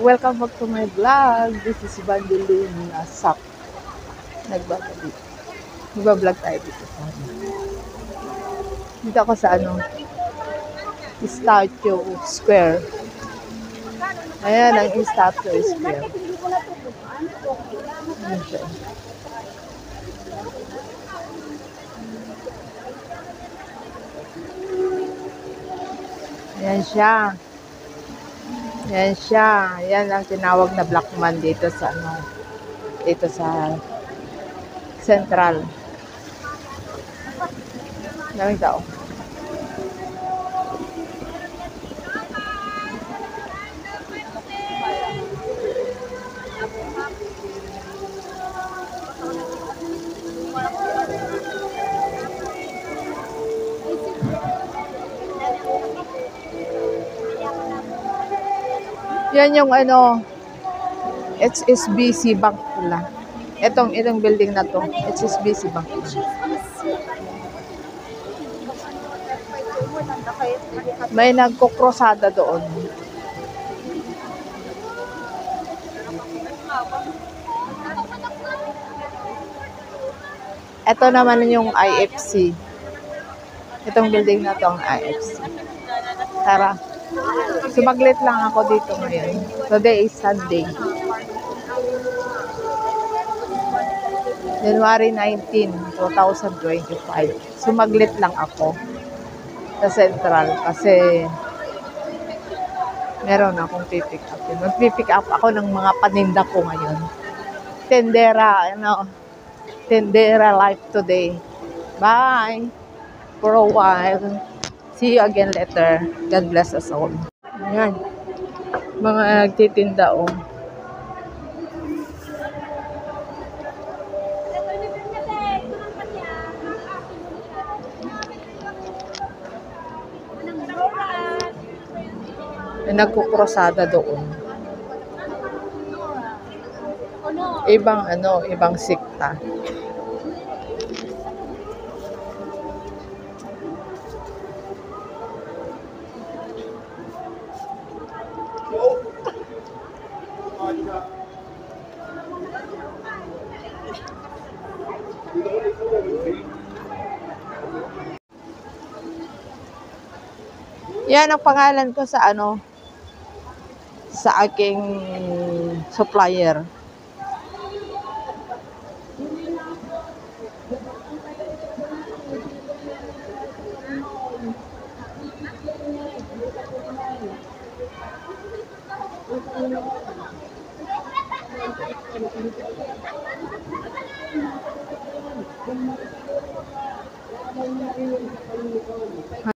Welcome back to my vlog. This is Bandilin Sap. Nagbablog tayo dito sa ano. Dito ako sa Statue Square. Ayan ang Statue Square. Ayan siya. Ayan siya. Yan siya. Yan ang tinawag na Black Man dito sa dito sa Central. Daming tao. Yan yung HSBC Bank nila. Itong building na to, HSBC Bank. May nagkukrosada doon. Ito naman yung IFC. Itong building na to ang IFC. Tara. Sumaglit lang ako dito ngayon. Today is Sunday. January 19, 2025. Sumaglit lang ako sa Central kasi meron akong pipick up. Mag-pipick up ako ng mga paninda ko ngayon. Tendera life today. Bye! For a while. See you again later. God bless us all. Ayan. Mga nagtitinda o. May nagkukrosada doon. Ibang sikta. Yan ang pangalan ko sa sa aking supplier.